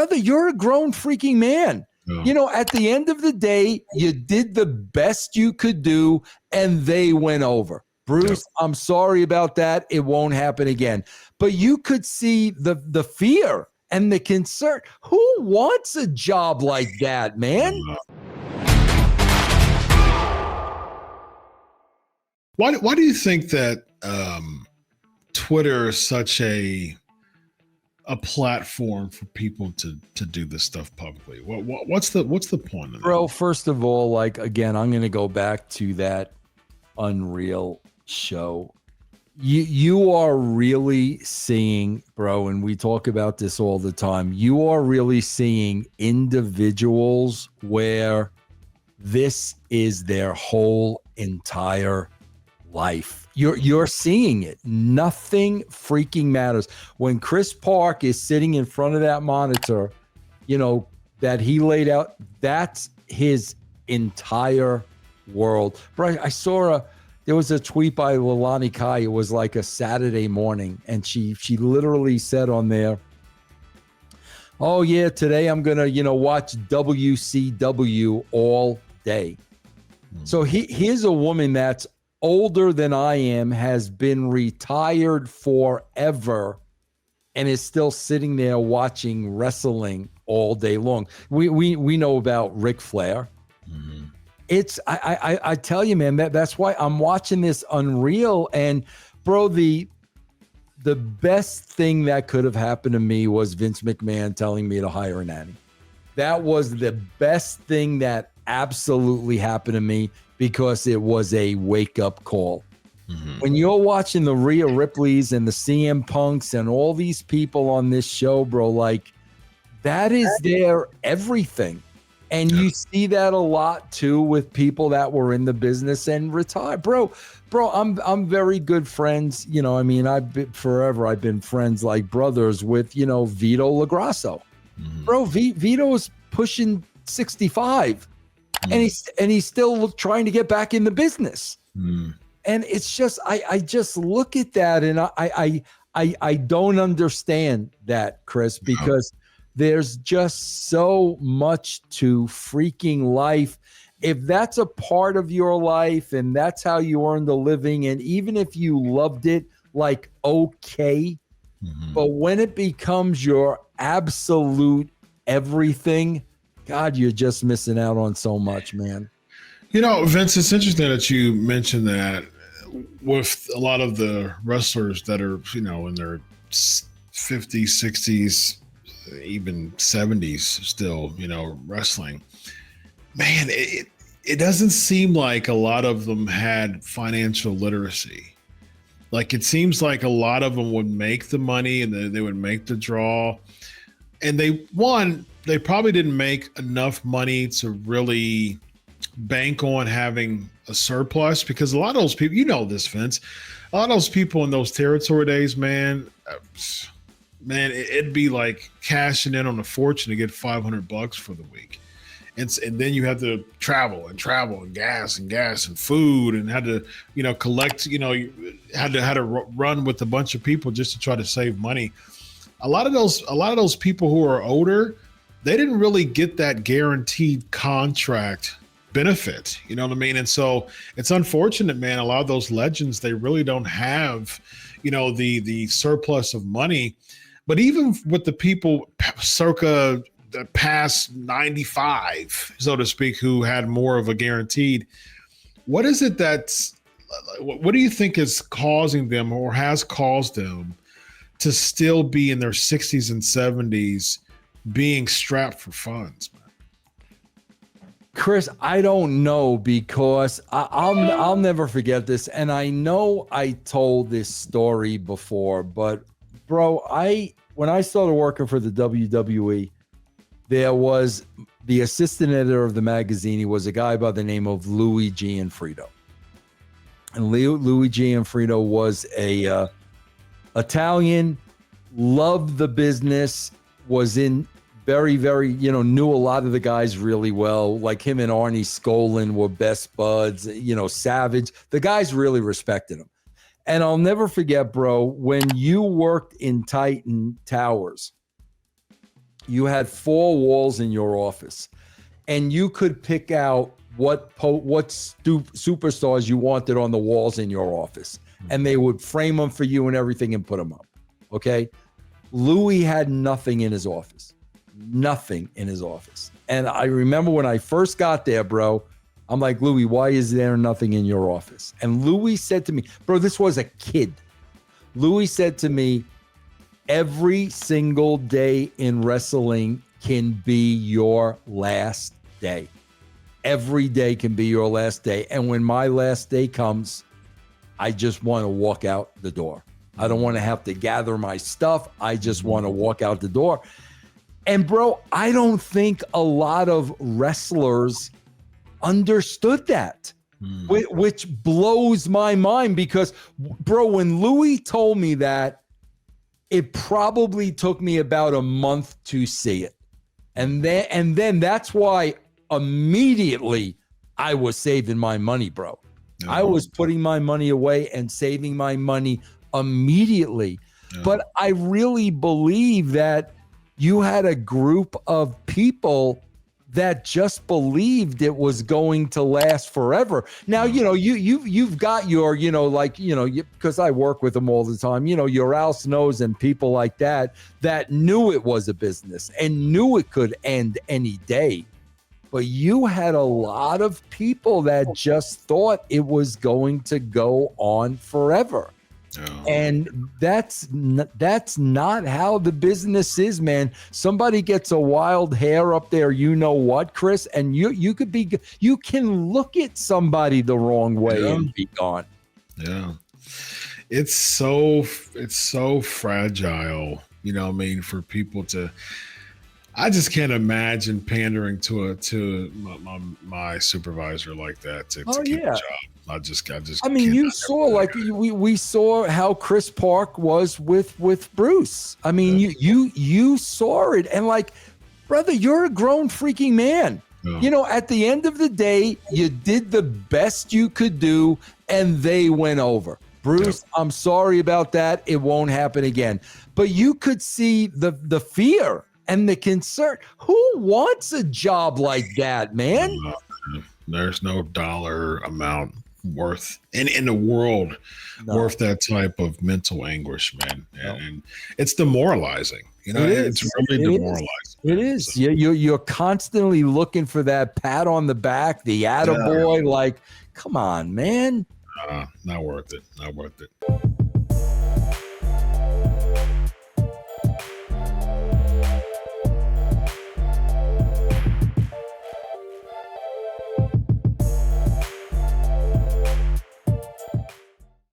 brother, you're a grown freaking man. At the end of the day, you did the best you could do, and they went over. Bruce, I'm sorry about that. It won't happen again. But you could see the fear and the concern. Who wants a job like that, man? Why do you think that Twitter is such a platform for people to do this stuff publicly? What's the point of that? Bro, first of all, like, again, I'm going to go back to that Unreal show. You are really seeing, bro, and we talk about this all the time, you are really seeing individuals where this is their whole entire life. You're seeing it. Nothing freaking matters. When Chris Park is sitting in front of that monitor, that he laid out, that's his entire world. Bro, there was a tweet by Leilani Kai. It was like a Saturday morning, and she literally said on there, "Oh yeah, today I'm gonna watch WCW all day." So here's a woman that's older than I am, has been retired forever, and is still sitting there watching wrestling all day long. We know about Ric Flair. Mm-hmm. I tell you, man, that's why I'm watching this Unreal. And bro, the best thing that could have happened to me was Vince McMahon telling me to hire a nanny. That was the best thing that absolutely happened to me, because it was a wake-up call. Mm-hmm. When you're watching the Rhea Ripleys and the CM Punks and all these people on this show, bro, like, that is their everything. And you see that a lot too with people that were in the business and retired. Bro, I'm very good friends. I've been friends like brothers with, Vito LaGrasso. Mm-hmm. Bro, Vito's pushing 65. Mm. And he's still trying to get back in the business. Mm. And it's just, I just look at that, and I don't understand that, Chris, because there's just so much to freaking life. If that's a part of your life and that's how you earned a living, and even if you loved it, like, okay, but when it becomes your absolute everything, God, you're just missing out on so much, man. Vince, it's interesting that you mentioned that with a lot of the wrestlers that are, in their 50s, 60s, even 70s still, wrestling. Man, it doesn't seem like a lot of them had financial literacy. Like, it seems like a lot of them would make the money and they would make the draw. And they probably didn't make enough money to really bank on having a surplus, because a lot of those people, this, Vince, a lot of those people in those territory days, man, it'd be like cashing in on a fortune to get $500 for the week. And then you had to travel and gas and food, and had to, collect, had to run with a bunch of people just to try to save money. A lot of those people who are older, they didn't really get that guaranteed contract benefit. You know what I mean? And so it's unfortunate, man. A lot of those legends, they really don't have, the surplus of money. But even with the people circa the past 95, so to speak, who had more of a guaranteed, what is it what do you think is causing them, or has caused them, to still be in their 60s and 70s being strapped for funds, man? Chris, I don't know, because I'll never forget this. And I know I told this story before, but bro, when I started working for the WWE, there was the assistant editor of the magazine. He was a guy by the name of Louis Gianfrido. And Louis Gianfrido was a Italian, loved the business, was in very, very, knew a lot of the guys really well. Like him and Arnie Skolin were best buds, Savage. The guys really respected him. And I'll never forget, bro, when you worked in Titan Towers, you had 4 walls in your office, and you could pick out what superstars you wanted on the walls in your office, and they would frame them for you and everything and put them up. Okay. Louis had nothing in his office, And I remember when I first got there, bro, I'm like, Louis, why is there nothing in your office? And Louis said to me, bro, this was a kid. Louis said to me, every single day in wrestling can be your last day. Every day can be your last day. And when my last day comes, I just want to walk out the door. I don't want to have to gather my stuff. I just want to walk out the door. And bro, I don't think a lot of wrestlers understood that, which blows my mind because, bro, when Louis told me that, it probably took me about a month to see it. And then that's why immediately I was saving my money, bro. No. I was putting my money away and saving my money immediately. No. But I really believe that you had a group of people that just believed it was going to last forever. Now, you know, you've got your, you know, like, you know, because I work with them all the time, you know, your Al Snows and people like that knew it was a business and knew it could end any day. But you had a lot of people that just thought it was going to go on forever. Oh. And that's not how the business is, man. Somebody gets a wild hair up there, you know what, Chris, and you can look at somebody the wrong way and be gone. Yeah. It's so fragile, you know what I mean, for people to. I just can't imagine pandering to my supervisor like that to keep a job. I just. I mean, you saw like we saw how Chris Park was with Bruce. I mean, you saw it, and like, brother, you're a grown freaking man. Yeah. You know, at the end of the day, you did the best you could do, and they went over. Bruce, yeah. I'm sorry about that. It won't happen again. But you could see the fear and the concern. Who wants a job like that, man? There's no dollar amount worth in the world worth that type of mental anguish, man. And it's demoralizing. You know, it's really demoralizing. It is. So. You're constantly looking for that pat on the back, the attaboy. Like, come on, man. Not worth it. Not worth it.